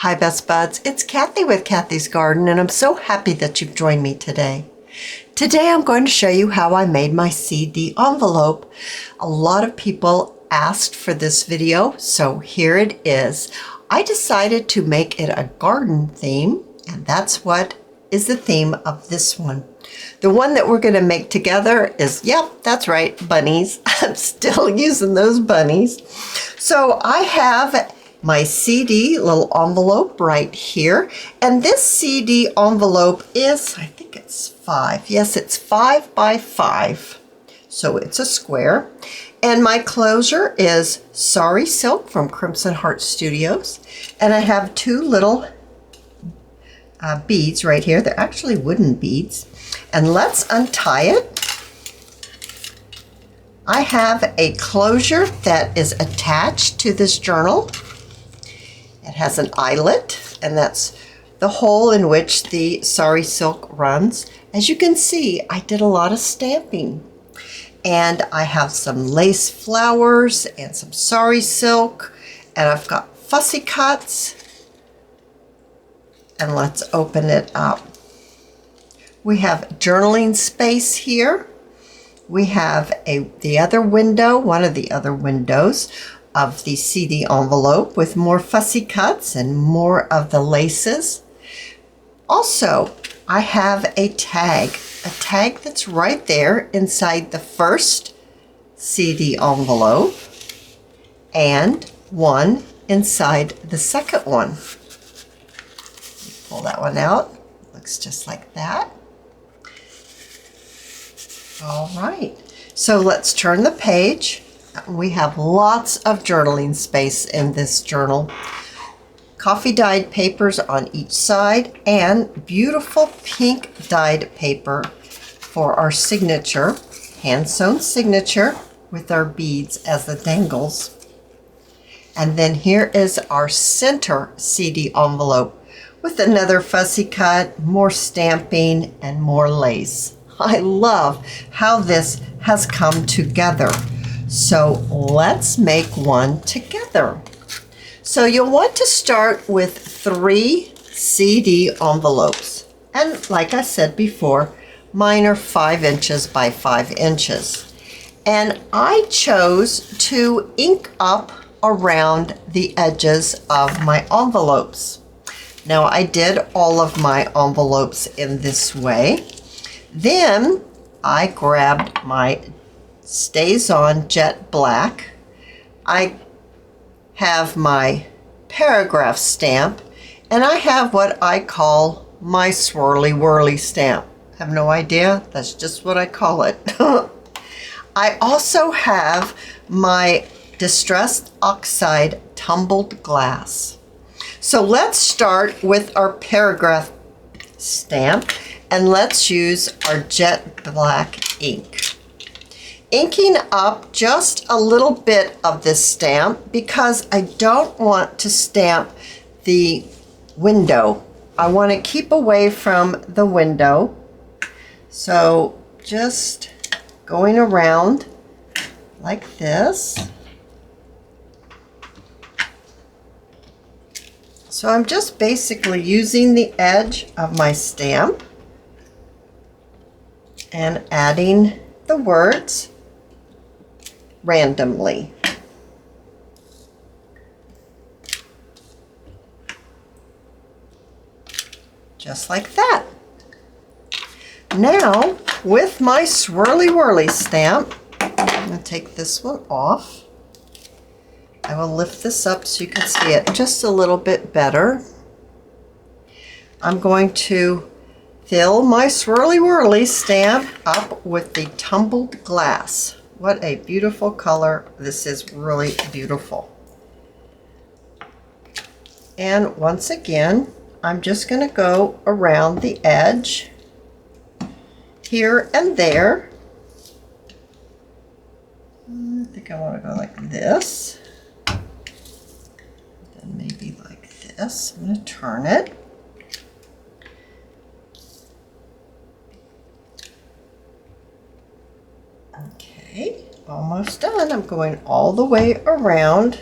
Hi Best Buds, it's Cathy with Cathy's Garden and I'm so happy that you've joined me today. Today I'm going to show you how I made my CD envelope. A lot of people asked for this video, so here it is. I decided to make it a garden theme, and that's what is the theme of this one. The one that we're going to make together is, yep, that's right, bunnies. I'm still using those bunnies. So I have my CD little envelope right here, and this CD envelope is, I think it's 5. Yes, it's 5 by 5, so it's a square. And my closure is Sorry Silk from Crimson Heart Studios, and I have two little beads right here. They're actually wooden beads, and let's untie it. I have a closure that is attached to this journal. It has an eyelet, and that's the hole in which the Sorry Silk runs. As you can see, I did a lot of stamping. And I have some lace flowers and some Sorry Silk, and I've got fussy cuts. And let's open it up. We have journaling space here. We have the other window, one of the other windows of the CD envelope with more fussy cuts and more of the laces. Also, I have a tag that's right there inside the first CD envelope and one inside the second one. Pull that one out. Looks just like that. All right, so let's turn the page. We have lots of journaling space in this journal. Coffee dyed papers on each side and beautiful pink dyed paper for our signature, hand sewn signature with our beads as the dangles. And then here is our center CD envelope with another fussy cut, more stamping, and more lace. I love how this has come together. So let's make one together. So you'll want to start with 3 CD envelopes. And like I said before, mine are 5 inches by 5 inches. And I chose to ink up around the edges of my envelopes. Now I did all of my envelopes in this way. Then I grabbed my Stays On Jet Black. I have my paragraph stamp, and I have what I call my swirly whirly stamp. Have no idea, that's just what I call it. I also have my Distressed Oxide Tumbled Glass. So let's start with our paragraph stamp, and let's use our jet black ink. Inking up just a little bit of this stamp because I don't want to stamp the window. I want to keep away from the window. So just going around like this. So I'm just basically using the edge of my stamp and adding the words randomly. Just like that. Now, with my swirly whirly stamp, I'm going to take this one off. I will lift this up so you can see it just a little bit better. I'm going to fill my swirly whirly stamp up with the tumbled glass. What a beautiful color. This is really beautiful. And once again, I'm just going to go around the edge here and there. I think I want to go like this. Then maybe like this. I'm going to turn it. Okay, almost done. I'm going all the way around.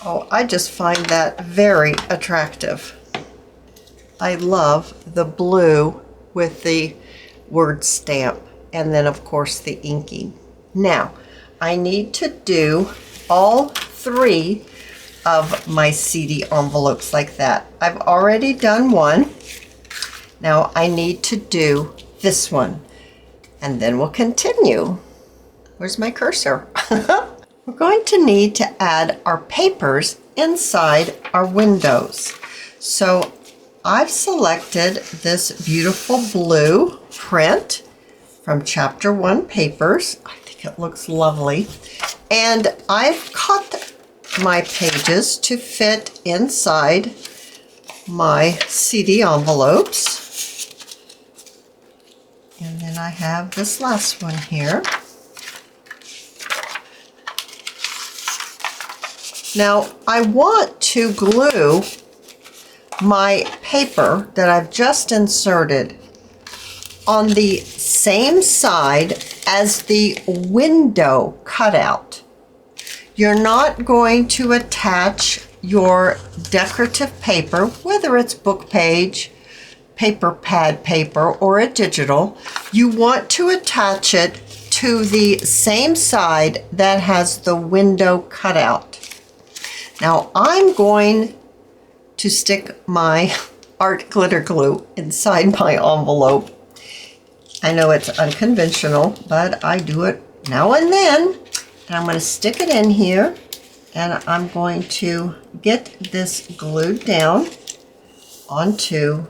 Oh, I just find that very attractive. I love the blue with the word stamp, and then of course the inking. Now, I need to do all 3 of my CD envelopes like that. I've already done one. Now I need to do this one, and then we'll continue. Where's my cursor? We're going to need to add our papers inside our windows. So I've selected this beautiful blue print from Chapter 1 Papers. I think it looks lovely. And I've cut my pages to fit inside my CD envelopes. And then I have this last one here. Now I want to glue my paper that I've just inserted on the same side as the window cutout. You're not going to attach your decorative paper, whether it's book page, paper pad paper, or a digital. You want to attach it to the same side that has the window cutout. Now I'm going to stick my art glitter glue inside my envelope. I know it's unconventional, but I do it now and then. And I'm going to stick it in here, and I'm going to get this glued down onto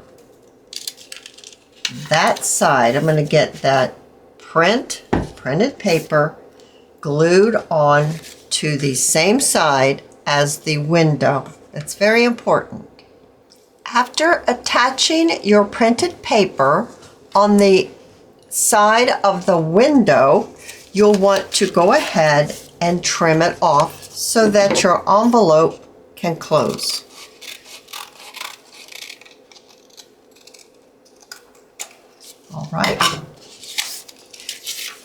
that side. I'm going to get that printed paper glued on to the same side as the window. It's very important. After attaching your printed paper on the side of the window, you'll want to go ahead and trim it off so that your envelope can close. All right.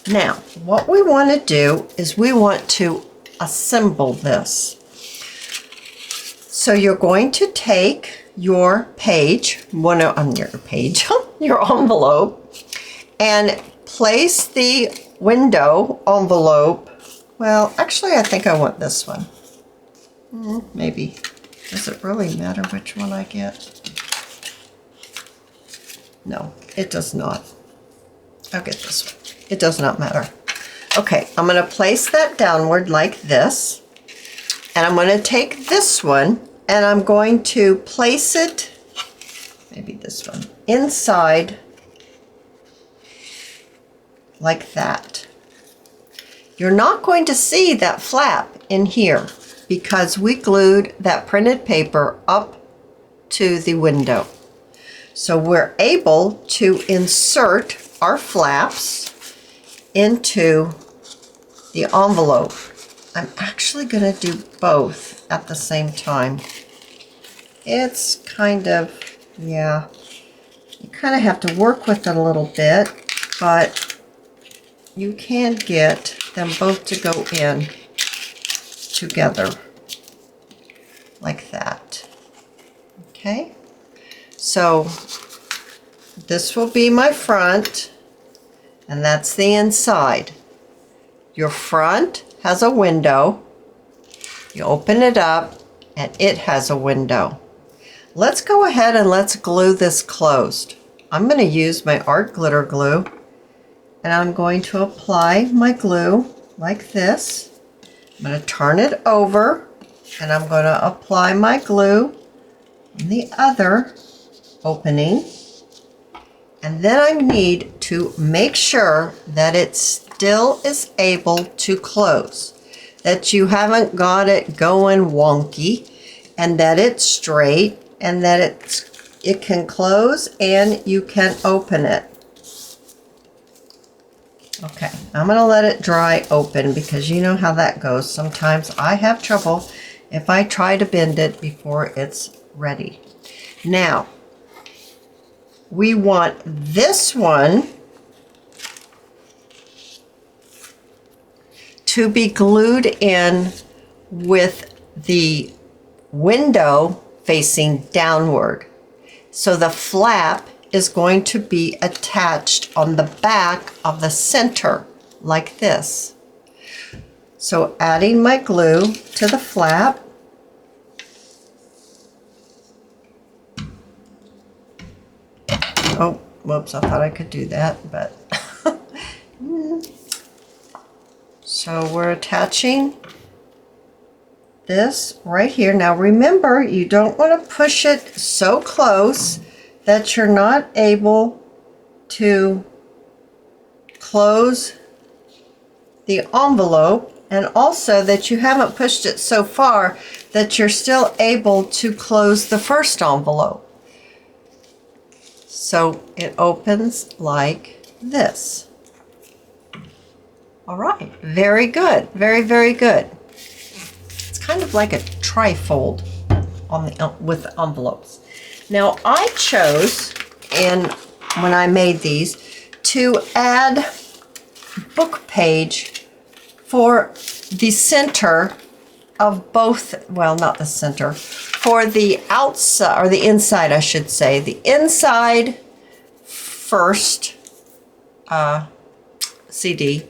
Now, what we want to do is we want to assemble this. So you're going to take your page, your envelope, and place the window envelope. Well, actually, I think I want this one. Maybe. Does it really matter which one I get? No, it does not. I'll get this one. It does not matter. Okay, I'm going to place that downward like this. And I'm going to take this one and I'm going to place it, maybe this one, inside like that. You're not going to see that flap in here because we glued that printed paper up to the window. So we're able to insert our flaps into the envelope. I'm actually going to do both at the same time. It's kind of, yeah, you kind of have to work with it a little bit, but you can get them both to go in together like that. Okay, so this will be my front, and that's the inside. Your front has a window. You open it up and it has a window. Let's go ahead and let's glue this closed. I'm going to use my art glitter glue, and I'm going to apply my glue like this. I'm going to turn it over, and I'm going to apply my glue on the other opening. And then I need to make sure that it still is able to close, that you haven't got it going wonky, and that it's straight, and that it can close and you can open it. Okay, I'm going to let it dry open because you know how that goes. Sometimes I have trouble if I try to bend it before it's ready. Now, we want this one to be glued in with the window facing downward. So the flap is going to be attached on the back of the center like this. So adding my glue to the flap. Oh, whoops, I thought I could do that, but so we're attaching this right here. Now remember, you don't want to push it so close that you're not able to close the envelope, and also that you haven't pushed it so far that you're still able to close the first envelope. So it opens like this. All right, very good, very, very good. It's kind of like a trifold on the with the envelopes. Now I chose, when I made these, to add book page for the center of both, well, not the center, for the outside, or the inside, I should say, the inside first CD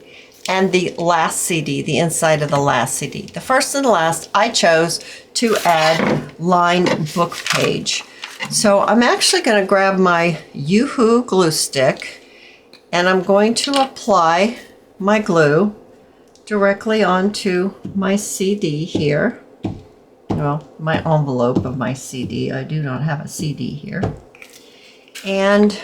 and the last CD, the inside of the last CD. The first and the last, I chose to add lined book page. So I'm actually going to grab my Yoo-Hoo glue stick, and I'm going to apply my glue directly onto my CD here. Well, my envelope of my CD. I do not have a CD here. And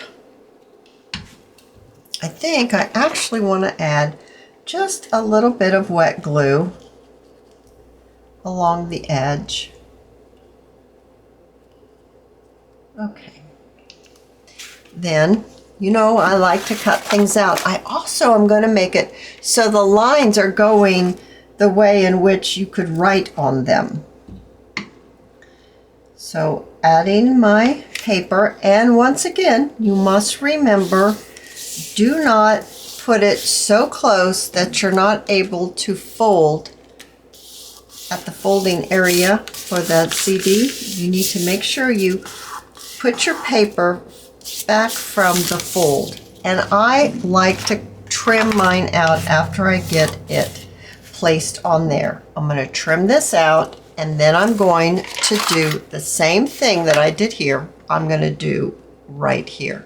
I think I actually want to add just a little bit of wet glue along the edge. Okay. Then, you know, I like to cut things out. I also am going to make it so the lines are going the way in which you could write on them. So adding my paper, and once again, you must remember, do not put it so close that you're not able to fold at the folding area for the CD. You need to make sure you put your paper back from the fold. And I like to trim mine out after I get it placed on there. I'm going to trim this out, and then I'm going to do the same thing that I did here. I'm going to do right here.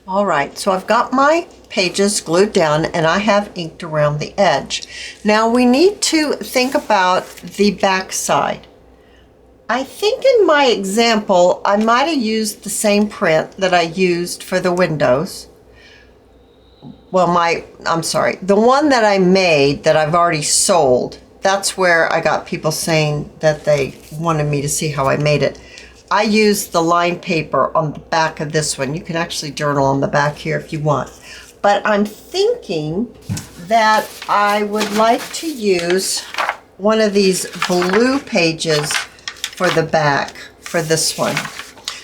All right, so I've got my pages glued down, and I have inked around the edge. Now we need to think about the back side. I think in my example, I might have used the same print that I used for the windows. Well, I'm sorry, the one that I made that I've already sold, that's where I got people saying that they wanted me to see how I made it. I used the lined paper on the back of this one. You can actually journal on the back here if you want. But I'm thinking that I would like to use one of these blue pages for the back for this one.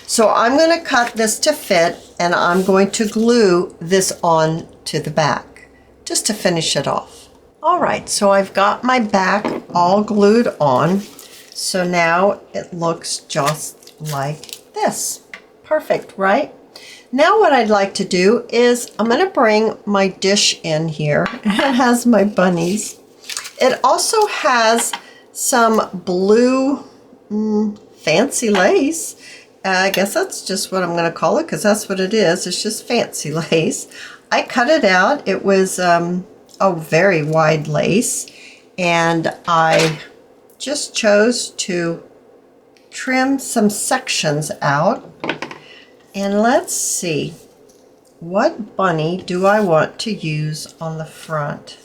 So I'm going to cut this to fit, and I'm going to glue this on to the back just to finish it off. All right, so I've got my back all glued on. So now it looks just like this. Perfect, right? Now what I'd like to do is I'm going to bring my dish in here. It has my bunnies. It also has some blue fancy lace. I guess that's just what I'm going to call it, because that's what it is. It's just fancy lace. I cut it out. It was a very wide lace, and I just chose to trim some sections out. And let's see, what bunny do I want to use on the front?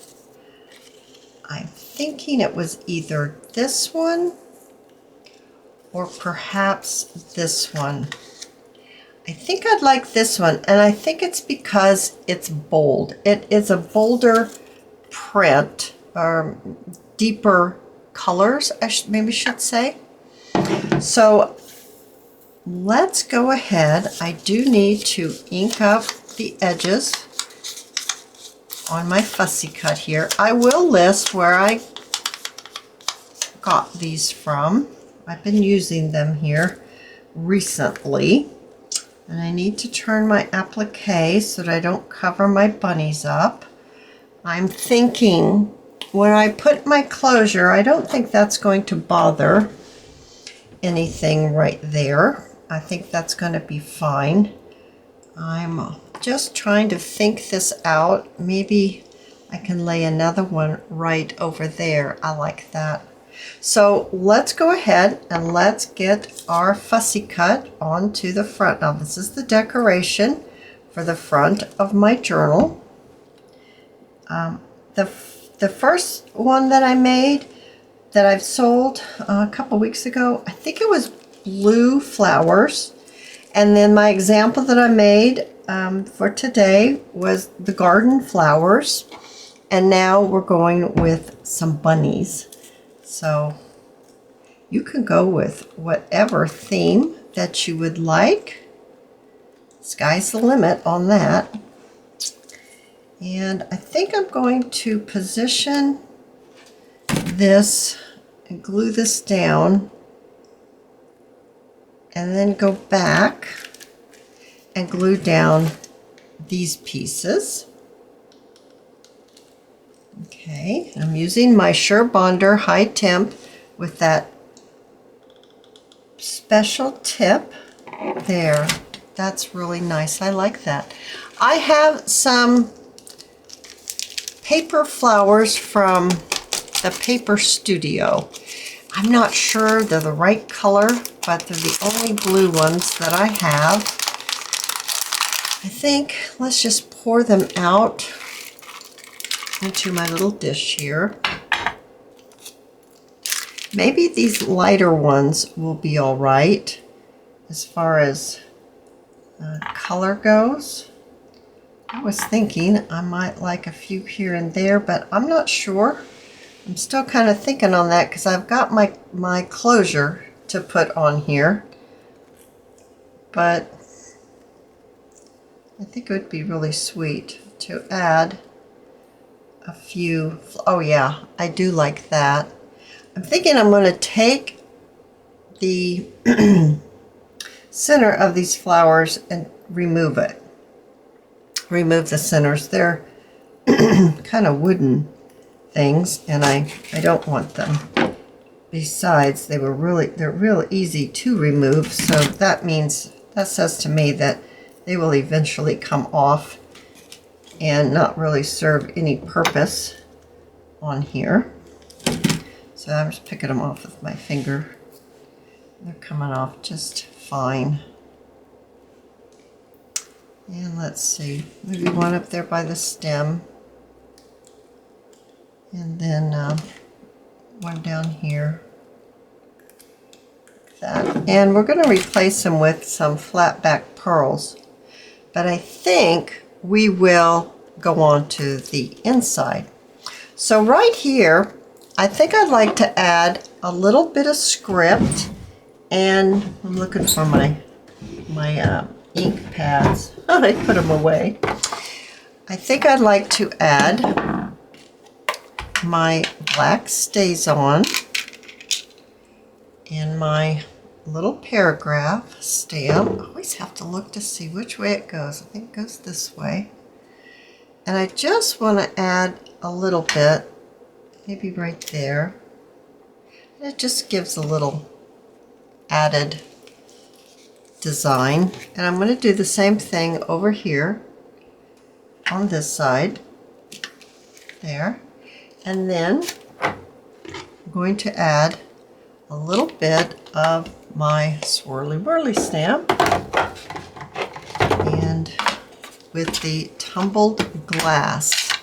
I'm thinking it was either this one or perhaps this one. I think I'd like this one, and I think it's because it's bold. It is a bolder print, or deeper colors, I maybe should say. So let's go ahead. I do need to ink up the edges on my fussy cut here. I will list where I got these from. I've been using them here recently. And I need to turn my applique so that I don't cover my bunnies up. I'm thinking when I put my closure, I don't think that's going to bother anything right there. I think that's going to be fine. I'm just trying to think this out. Maybe I can lay another one right over there. I like that. So let's go ahead and let's get our fussy cut onto the front. Now this is the decoration for the front of my journal. The first one that I made that I've sold a couple weeks ago, I think it was blue flowers. And then my example that I made for today was the garden flowers. And now we're going with some bunnies. So you can go with whatever theme that you would like. Sky's the limit on that. And I think I'm going to position this and glue this down and then go back and glue down these pieces. Okay, I'm using my Sure Bonder High Temp with that special tip there. That's really nice. I like that. I have some paper flowers from the Paper Studio. I'm not sure they're the right color, but they're the only blue ones that I have. I think let's just pour them out into my little dish here. Maybe these lighter ones will be all right as far as color goes. I was thinking I might like a few here and there, but I'm not sure. I'm still kind of thinking on that because I've got my closure to put on here. But I think it would be really sweet to add a few. Oh yeah, I do like that. I'm thinking I'm going to take the center of these flowers and remove it. Remove the centers. They're kind of wooden things and I don't want them. Besides, they're real easy to remove, so that means, that says to me that they will eventually come off and not really serve any purpose on here. So I'm just picking them off with my finger. They're coming off just fine. And let's see, maybe one up there by the stem. And then one down here. That. And we're going to replace them with some flat back pearls. But I think we will go on to the inside. So right here, I think I'd like to add a little bit of script, and I'm looking for my ink pads. I put them away. I think I'd like to add my black StazOn and my little paragraph stamp. I always have to look to see which way it goes. I think it goes this way. And I just want to add a little bit, maybe right there. And it just gives a little added design. And I'm going to do the same thing over here on this side. There. And then I'm going to add a little bit of my swirly whirly stamp, and with the tumbled glass.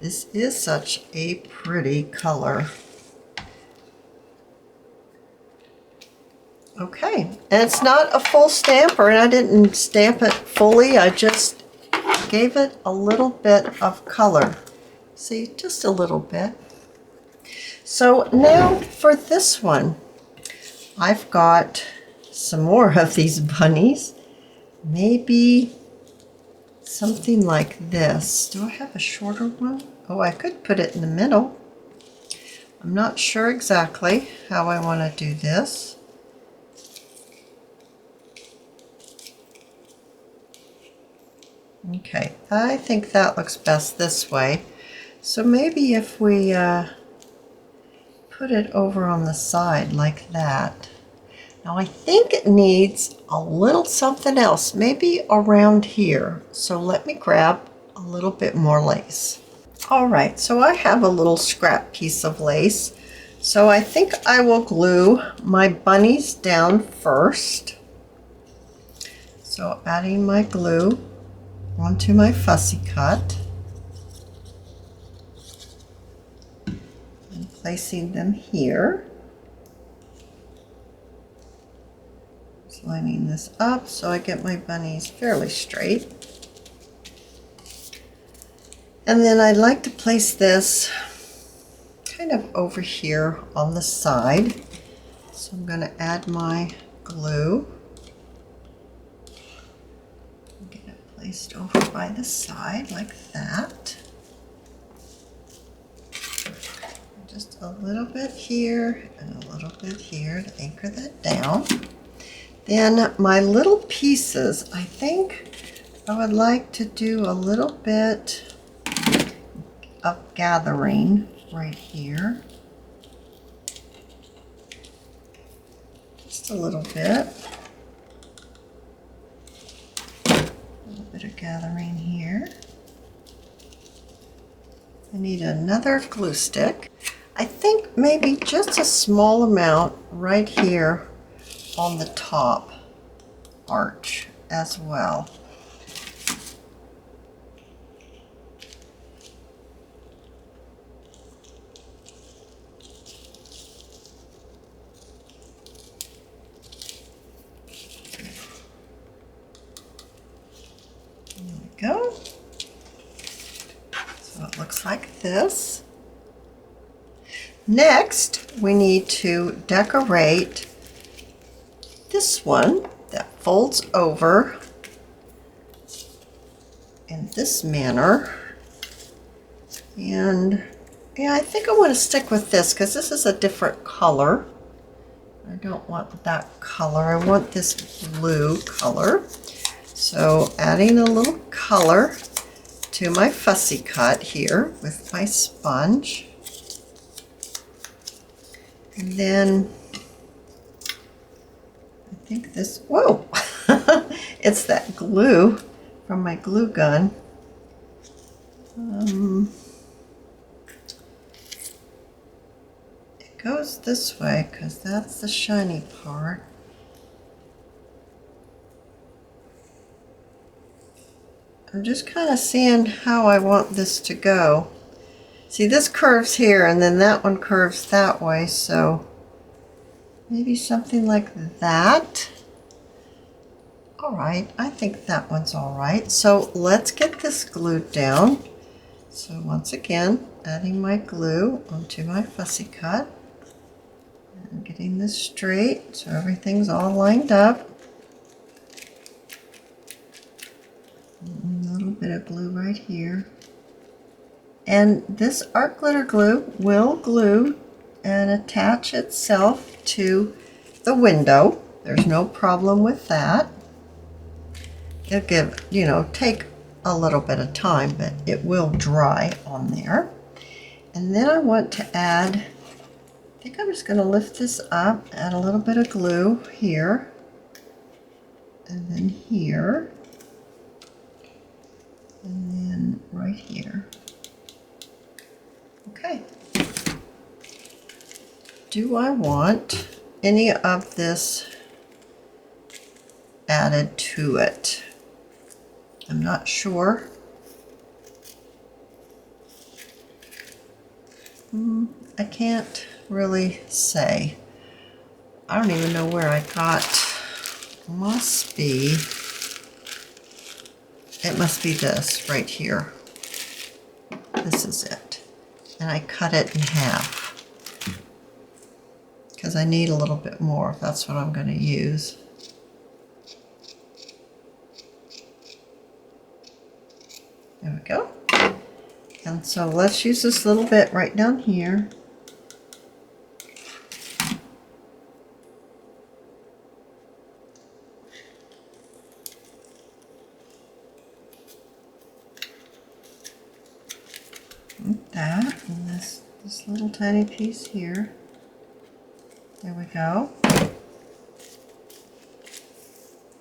This is such a pretty color. Okay, and it's not a full stamper, and I didn't stamp it fully. I just gave it a little bit of color. See, just a little bit. So now for this one, I've got some more of these bunnies. Maybe something like this. Do I have a shorter one? Oh, I could put it in the middle. I'm not sure exactly how I want to do this. Okay, I think that looks best this way. So maybe if we put it over on the side like that. Now I think it needs a little something else, maybe around here. So let me grab a little bit more lace. All right, so I have a little scrap piece of lace. So I think I will glue my bunnies down first. So adding my glue onto my fussy cut and placing them here. Just lining this up so I get my bunnies fairly straight. And then I'd like to place this kind of over here on the side. So I'm going to add my glue. Get it placed over by the side like that. Just a little bit here and a little bit here to anchor that down. Then my little pieces, I think I would like to do a little bit of gathering right here. Just a little bit. A little bit of gathering here. I need another glue stick. I think maybe just a small amount right here on the top arch as well. There we go. So it looks like this. Next, we need to decorate this one that folds over in this manner. And yeah, I think I want to stick with this because this is a different color. I don't want that color. I want this blue color. So adding a little color to my fussy cut here with my sponge. And then I think this, whoa, it's that glue from my glue gun. It goes this way because that's the shiny part. I'm just kind of seeing how I want this to go. See, this curves here and then that one curves that way, so maybe something like that. All right, I think that one's all right. So let's get this glued down. So once again, adding my glue onto my fussy cut and getting this straight so everything's all lined up. A little bit of glue right here. And this art glitter glue will glue and attach itself to the window. There's no problem with that. It'll give, take a little bit of time, but it will dry on there. And then I want to add, I think I'm just going to lift this up, add a little bit of glue here, and then here, and then right here. Okay. Do I want any of this added to it? I'm not sure. I can't really say. I don't even know where I got, it must be this right here. This is it. And I cut it in half because I need a little bit more. That's what I'm going to use. There we go. And so let's use this little bit right down here. this little tiny piece here. There we go.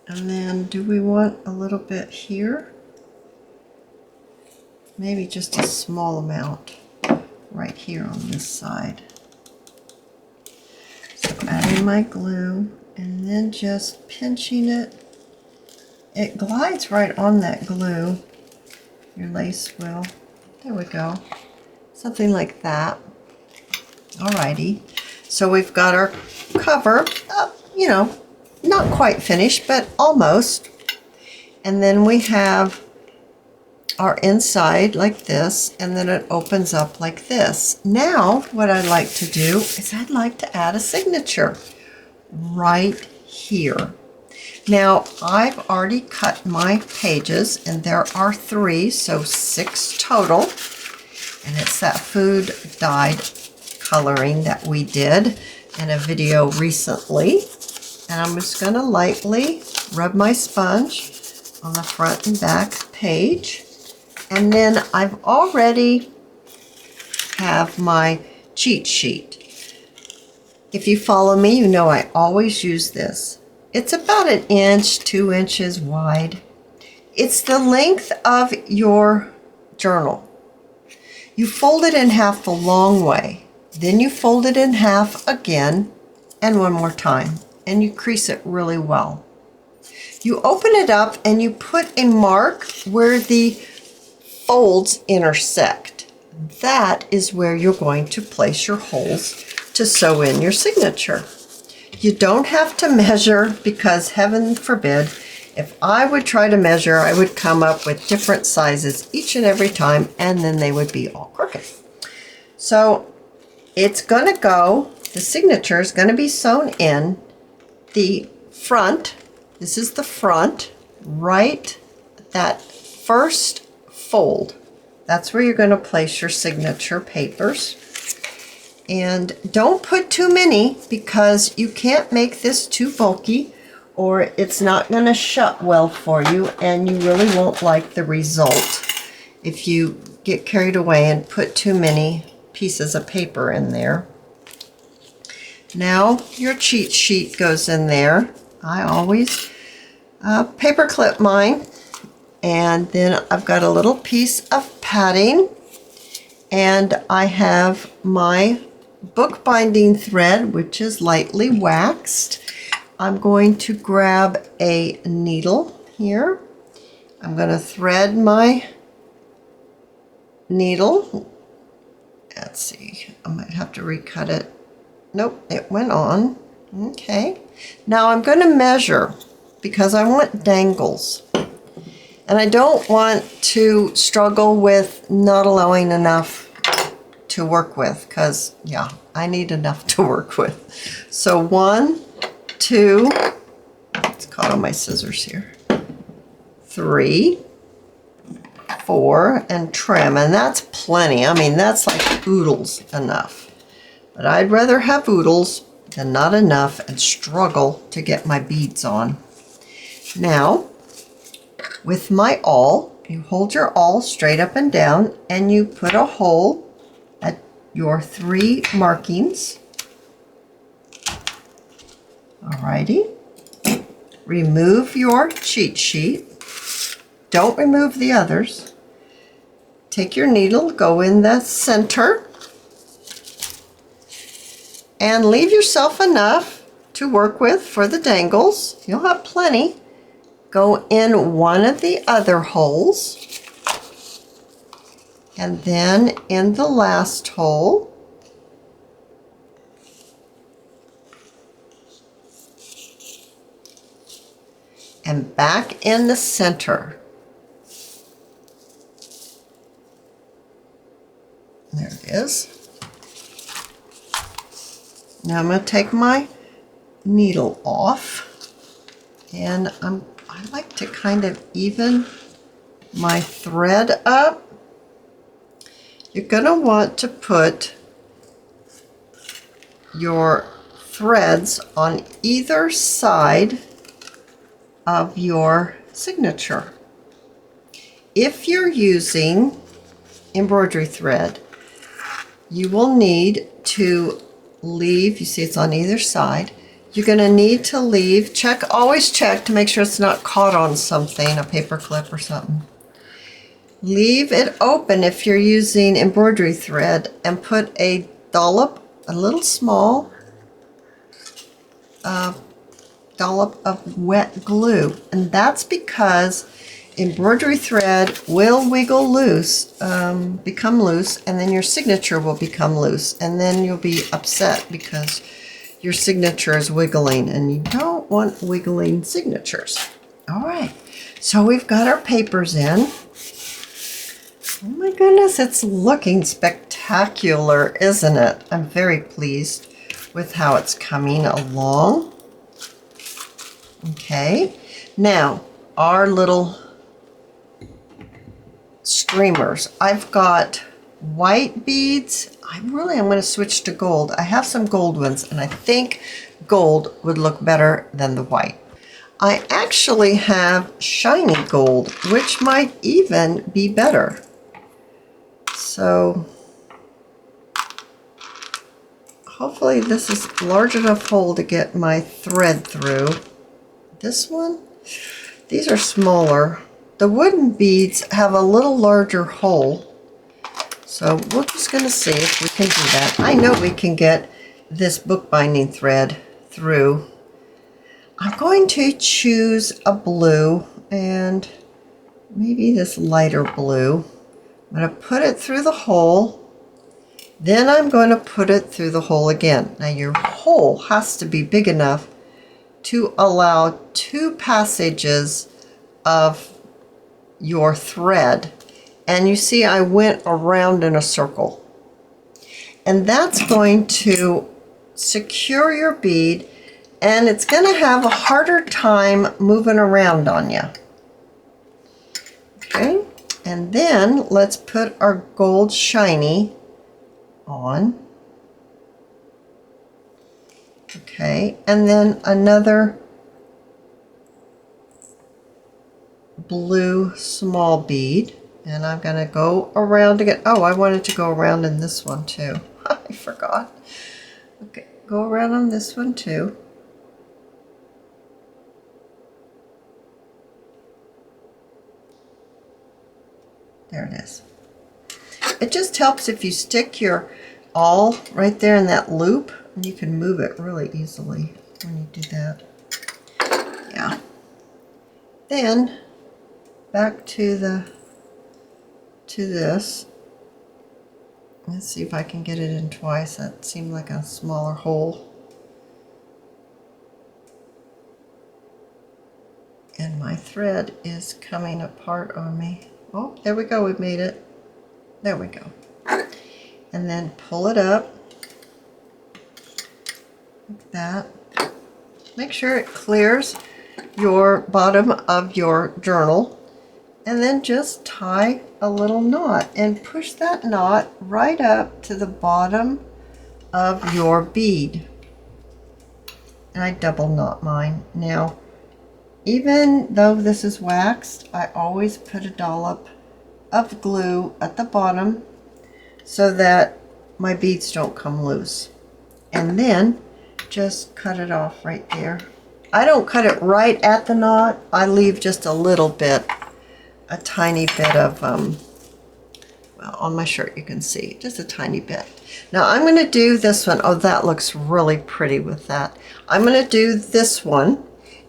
And then do we want a little bit here? Maybe just a small amount right here on this side. So adding my glue and then just pinching it. It glides right on that glue. Your lace will. There we go. Something like that. Alrighty. So we've got our cover up, you know, not quite finished, but almost. And then we have our inside like this, and then it opens up like this. Now, what I'd like to do is I'd like to add a signature right here. Now, I've already cut my pages, and there are 3, so 6 total. And it's that food dyed coloring that we did in a video recently. And I'm just going to lightly rub my sponge on the front and back page. And then I've already have my cheat sheet. If you follow me, you know I always use this. It's about 1 inch, 2 inches wide. It's the length of your journal. You fold it in half the long way. Then you fold it in half again and one more time. And you crease it really well. You open it up and you put a mark where the folds intersect. That is where you're going to place your holes to sew in your signature. You don't have to measure because heaven forbid, if I would try to measure, I would come up with different sizes each and every time, and then they would be all crooked. So it's going to go, the signature is going to be sewn in the front. This is the front, right, that first fold. That's where you're going to place your signature papers. And don't put too many because you can't make this too bulky or it's not going to shut well for you and you really won't like the result if you get carried away and put too many pieces of paper in there. Now your cheat sheet goes in there. I always paper clip mine. And then I've got a little piece of padding, and I have my bookbinding thread, which is lightly waxed. I'm going to grab a needle here. I'm going to thread my needle. Let's see, I might have to recut it. Nope, it went on. Okay. Now I'm going to measure because I want dangles. And I don't want to struggle with not allowing enough to work with because, yeah, I need enough to work with. So 1, 2, it's caught on my scissors here, 3, 4, and trim. And that's plenty. I mean, that's like oodles enough. But I'd rather have oodles than not enough and struggle to get my beads on. Now, with my awl, you hold your awl straight up and down and you put a hole at your 3 markings. Alrighty. Remove your cheat sheet. Don't remove the others. Take your needle, go in the center, and leave yourself enough to work with for the dangles. You'll have plenty. Go in one of the other holes, and then in the last hole, and back in the center. There it is. Now I'm going to take my needle off, and I like to kind of even my thread up. You're going to want to put your threads on either side of your signature. If you're using embroidery thread, you will need to leave, you see it's on either side. You're going to need to leave, always check to make sure it's not caught on something, a paper clip or something. Leave it open if you're using embroidery thread and put a dollop, a little small dollop of wet glue. And that's because embroidery thread will wiggle loose, become loose, and then your signature will become loose. And then you'll be upset because your signature is wiggling, and you don't want wiggling signatures. All right, so we've got our papers in. Oh my goodness, it's looking spectacular, isn't it? I'm very pleased with how it's coming along. Okay, now our little streamers. I've got white beads. I'm going to switch to gold. I have some gold ones, and I think gold would look better than the white. I actually have shiny gold, which might even be better. So hopefully this is large enough hole to get my thread through. This one, these are smaller. The wooden beads have a little larger hole. So we're just going to see if we can do that. I know we can get this bookbinding thread through. I'm going to choose a blue and maybe this lighter blue. I'm going to put it through the hole. Then I'm going to put it through the hole again. Now your hole has to be big enough to allow 2 passages of your thread. And you see I went around in a circle. And that's going to secure your bead, and it's going to have a harder time moving around on you. Okay, and then let's put our gold shiny on. Okay, and then another blue small bead. And I'm going to go around again. Oh, I wanted to go around in this one too. I forgot. Okay, go around on this one too. There it is. It just helps if you stick your awl right there in that loop, and you can move it really easily when you do that. Yeah. Then back to this. Let's see if I can get it in twice. That seemed like a smaller hole. And my thread is coming apart on me. Oh, there we go. We made it. There we go. And then pull it up like that. Make sure it clears your bottom of your journal. And then just tie a little knot and push that knot right up to the bottom of your bead. And I double knot mine. Now, even though this is waxed, I always put a dollop of glue at the bottom so that my beads don't come loose. And then just cut it off right there. I don't cut it right at the knot. I leave just a little bit. A tiny bit of, well, on my shirt you can see, just a tiny bit. Now I'm going to do this one. Oh, that looks really pretty with that. I'm going to do this one,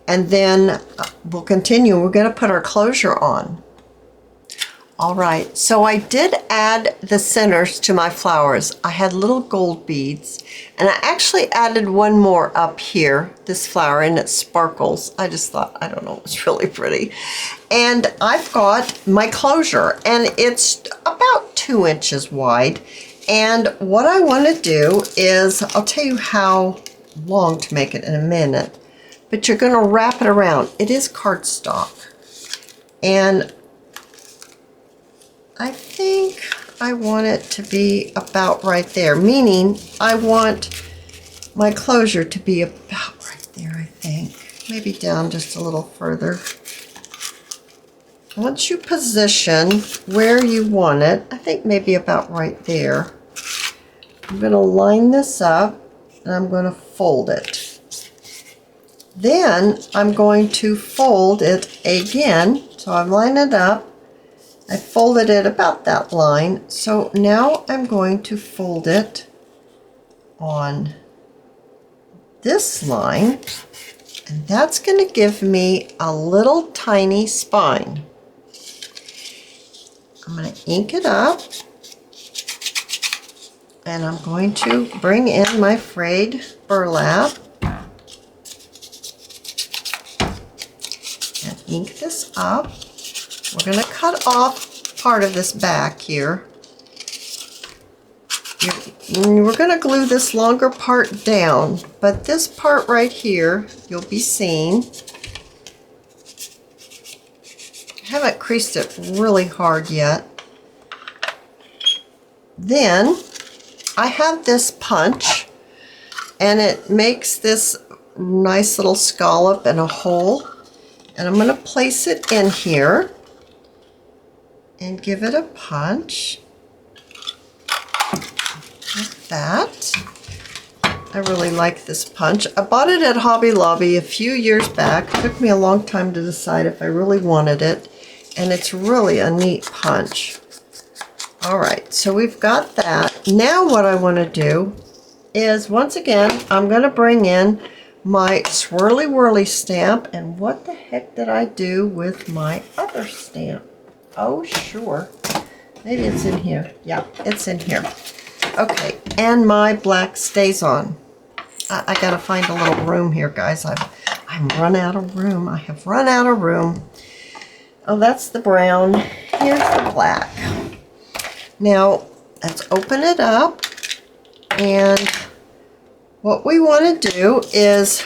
and then we'll continue. We're going to put our closure on. All right, so I did add the centers to my flowers. I had little gold beads, and I actually added one more up here, this flower, and it sparkles. I just thought, I don't know, it was really pretty. And I've got my closure, and it's about 2 inches wide. And what I want to do is, I'll tell you how long to make it in a minute, but you're going to wrap it around. It is cardstock. And I think I want it to be about right there, meaning I want my closure to be about right there, I think. Maybe down just a little further. Once you position where you want it, I think maybe about right there. I'm going to line this up and I'm going to fold it. Then I'm going to fold it again. So I've lined it up. I folded it about that line. So now I'm going to fold it on this line. And that's going to give me a little tiny spine. I'm going to ink it up. And I'm going to bring in my frayed burlap and ink this up. We're going to cut off part of this back here. We're going to glue this longer part down, but this part right here, you'll be seeing. I haven't creased it really hard yet. Then I have this punch, and it makes this nice little scallop and a hole. And I'm going to place it in here and give it a punch. Like that. I really like this punch. I bought it at Hobby Lobby a few years back. It took me a long time to decide if I really wanted it. And it's really a neat punch. Alright, so we've got that. Now what I want to do is, once again, I'm going to bring in my swirly whirly stamp. And what the heck did I do with my other stamp? Oh, sure. Maybe it's in here. Yeah, it's in here. Okay, and my black stays on. I gotta find a little room here, guys. I'm run out of room. I have run out of room. Oh, that's the brown. Here's the black. Now, let's open it up. And what we want to do is,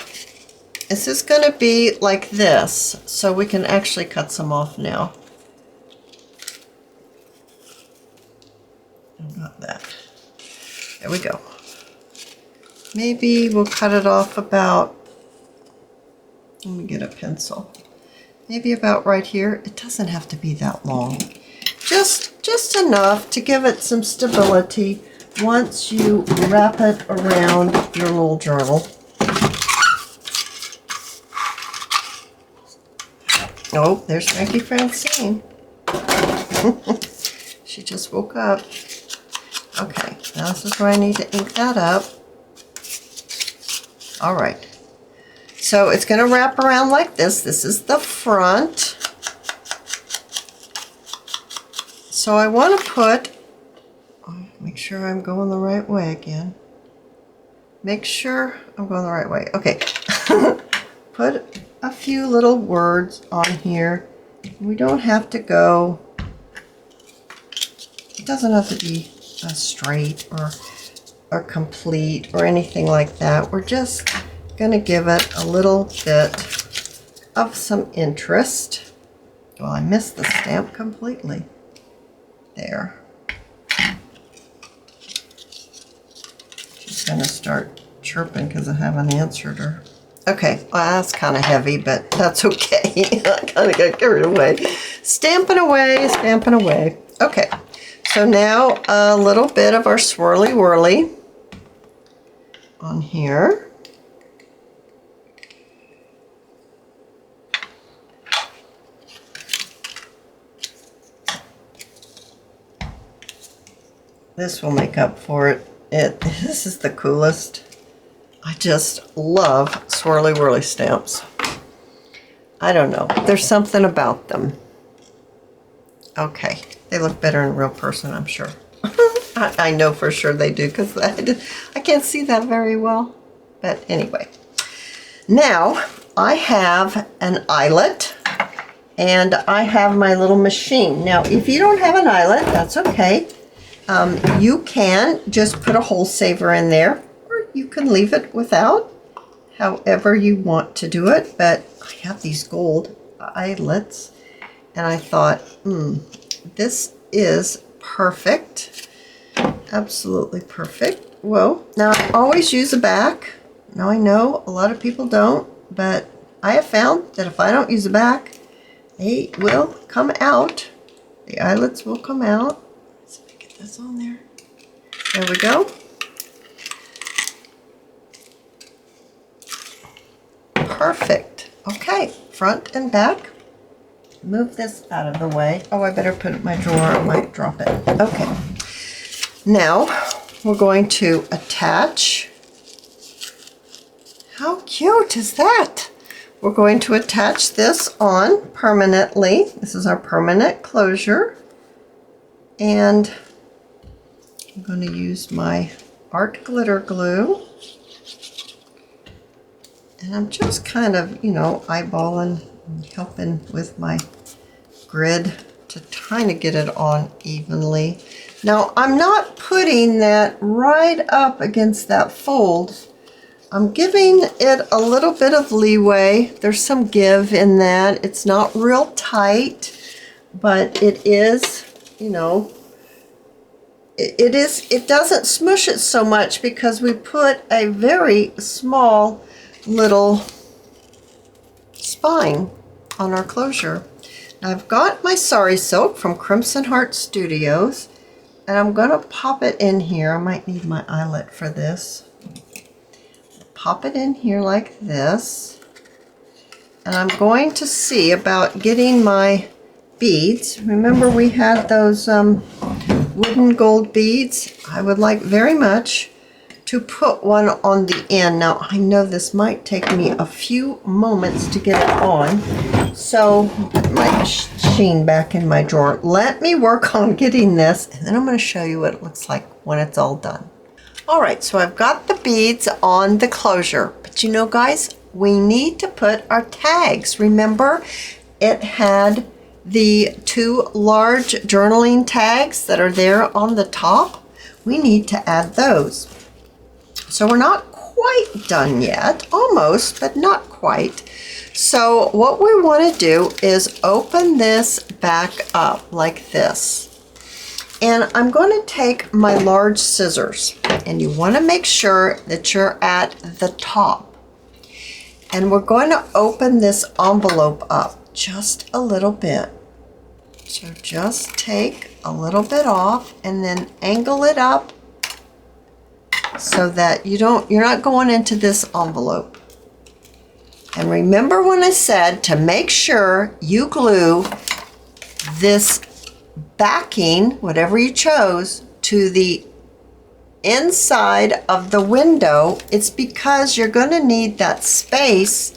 this is going to be like this. So we can actually cut some off now. Not that. There we go. Maybe we'll cut it off about, let me get a pencil. Maybe about right here. It doesn't have to be that long. Just enough to give it some stability once you wrap it around your little journal. Oh, there's Frankie Francine. She just woke up. Okay, now this is where I need to ink that up. All right. So it's going to wrap around like this. This is the front. So I want to put, make sure I'm going the right way again. Make sure I'm going the right way. Okay. Put a few little words on here. We don't have to go, it doesn't have to be straight or complete or anything like that. We're just going to give it a little bit of some interest. Well, I missed the stamp completely. There. She's going to start chirping because I haven't answered her. Okay, well, that's kind of heavy, but that's okay. I kind of got carried away. Stamping away, stamping away. Okay, so now a little bit of our swirly whirly on here. This will make up for it. This is the coolest. I just love swirly whirly stamps. I don't know. There's something about them. Okay. They look better in real person, I'm sure. I know for sure they do because I can't see that very well. But anyway. Now, I have an eyelet and I have my little machine. Now, if you don't have an eyelet, that's okay. You can just put a hole saver in there, or you can leave it without, however you want to do it. But I have these gold eyelets, and I thought, this is perfect, absolutely perfect. Well, now I always use a back. Now I know a lot of people don't, but I have found that if I don't use a back, they will come out. The eyelets will come out. This on there. There we go. Perfect. Okay, front and back. Move this out of the way. Oh, I better put it in my drawer. I might drop it. Okay. Now, we're going to attach. How cute is that? We're going to attach this on permanently. This is our permanent closure. And I'm going to use my art glitter glue. And I'm just kind of, you know, eyeballing and helping with my grid to kind of get it on evenly. Now, I'm not putting that right up against that fold. I'm giving it a little bit of leeway. There's some give in that. It's not real tight, but it is, you know, it doesn't smush it so much because we put a very small little spine on our closure. Now I've got my sari silk from Crimson Heart Studios, and I'm going to pop it in here. I might need my eyelet for this. Pop it in here like this, and I'm going to see about getting my beads. Remember we had those wooden gold beads? I would like very much to put one on the end. Now I know this might take me a few moments to get it on, so put my machine back in my drawer. Let me work on getting this, and then I'm going to show you what it looks like when it's all done. Alright, so I've got the beads on the closure, but you know guys, we need to put our tags. Remember, it had the 2 large journaling tags that are there on the top. We need to add those. So we're not quite done yet, almost, but not quite. So what we want to do is open this back up like this. And I'm going to take my large scissors, and you want to make sure that you're at the top. And we're going to open this envelope up just a little bit. So just take a little bit off and then angle it up so that you're not going into this envelope. And remember when I said to make sure you glue this backing, whatever you chose, to the inside of the window. It's because you're going to need that space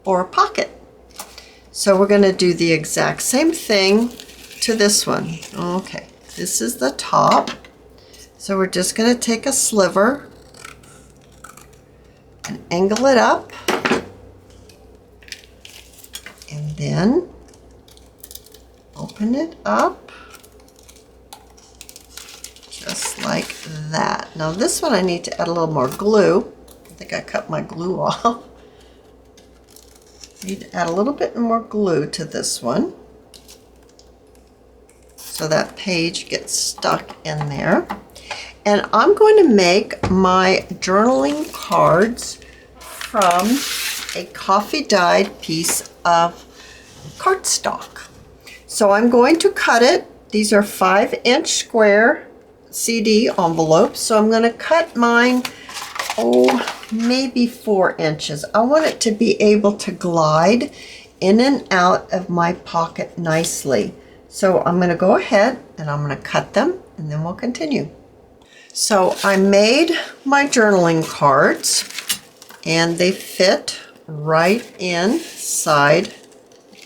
for a pocket. So we're going to do the exact same thing to this one. Okay, this is the top. So we're just going to take a sliver and angle it up, and then open it up just like that. Now this one I need to add a little more glue. I think I cut my glue off. Need to add a little bit more glue to this one so that page gets stuck in there. And I'm going to make my journaling cards from a coffee dyed piece of cardstock. So I'm going to cut it. These are 5-inch square CD envelopes. So I'm going to cut mine, maybe 4 inches. I want it to be able to glide in and out of my pocket nicely. So I'm going to go ahead and I'm going to cut them, and then we'll continue. So I made my journaling cards, and they fit right inside.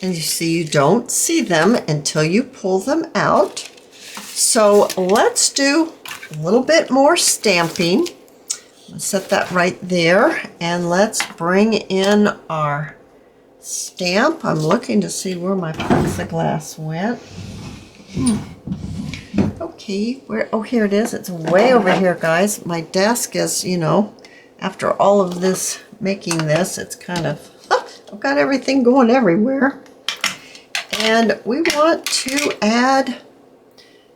And you see, you don't see them until you pull them out. So let's do a little bit more stamping. Let's set that right there, and let's bring in our stamp. I'm looking to see where my plexiglass went. Okay, here it is. It's way over here, guys. My desk is, after all of this, making this, it's kind of, I've got everything going everywhere. And we want to add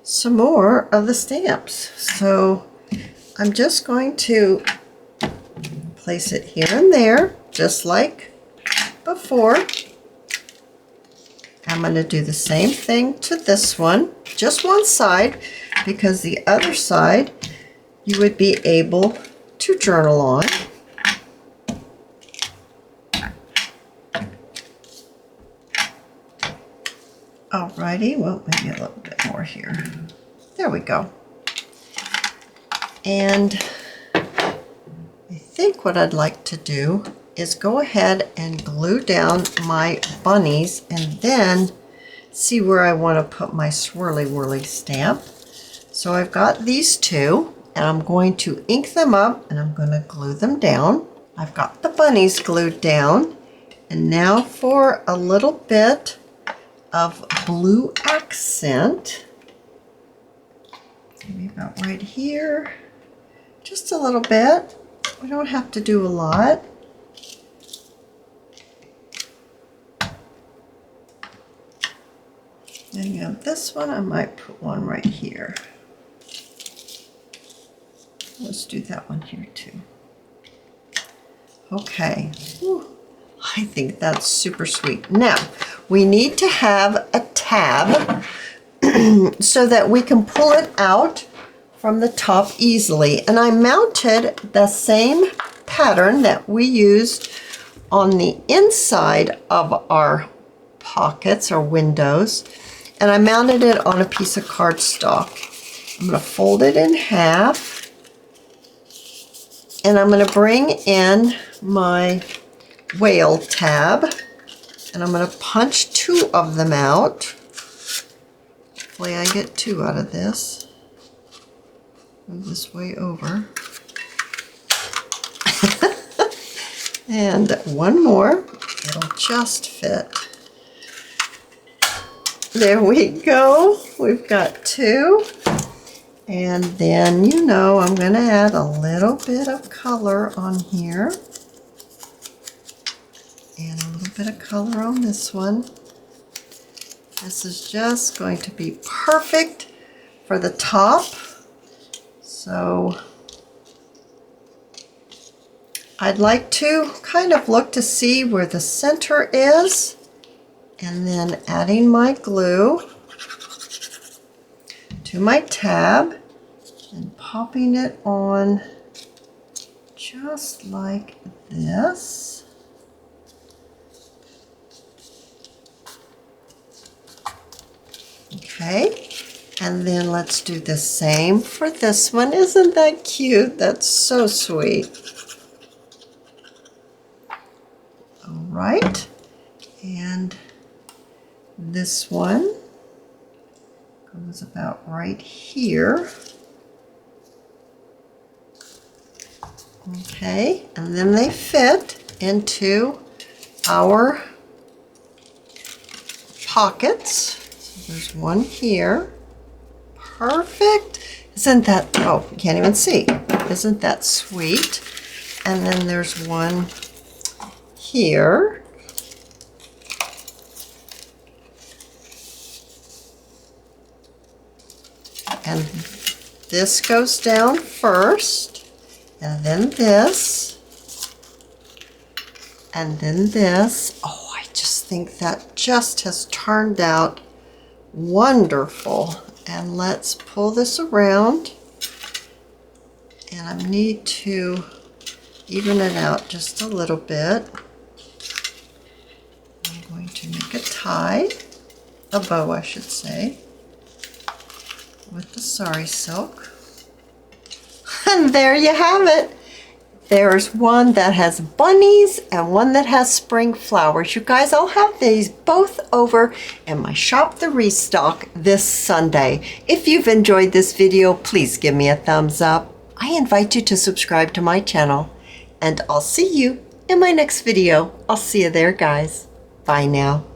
some more of the stamps. So I'm just going to place it here and there, just like before. I'm going to do the same thing to this one, just one side, because the other side you would be able to journal on. Alrighty, well, maybe a little bit more here. There we go. And I think what I'd like to do is go ahead and glue down my bunnies and then see where I want to put my swirly whirly stamp. So I've got these two, and I'm going to ink them up and I'm going to glue them down. I've got the bunnies glued down, and now for a little bit of blue accent, maybe about right here, just a little bit. We don't have to do a lot. And on this one, I might put one right here. Let's do that one here too. Okay. Whew. I think that's super sweet. Now, we need to have a tab so that we can pull it out from the top easily. And I mounted the same pattern that we used on the inside of our pockets or windows, and I mounted it on a piece of cardstock. I'm going to fold it in half, and I'm going to bring in my whale tab, and I'm going to punch two of them out. Hopefully I get two out of this. Move this way over. And one more. It'll just fit. There we go. We've got two. And then, you know, I'm going to add a little bit of color on here. And a little bit of color on this one. This is just going to be perfect for the top. So I'd like to kind of look to see where the center is, and then adding my glue to my tab and popping it on just like this. Okay, and then let's do the same for this one. Isn't that cute? That's so sweet. All right, and this one goes about right here. Okay, and then they fit into our pockets. So there's one here. Perfect. Isn't that, oh, you can't even see. Isn't that sweet? And then there's one here. And this goes down first, and then this, and then this. Oh, I just think that just has turned out wonderful. And let's pull this around, and I need to even it out just a little bit. I'm going to make a tie, a bow I should say, with the sari silk. And there you have it. There's one that has bunnies and one that has spring flowers. You guys, I'll have these both over in my Shop the Restock this Sunday. If you've enjoyed this video, please give me a thumbs up. I invite you to subscribe to my channel, and I'll see you in my next video. I'll see you there, guys. Bye now.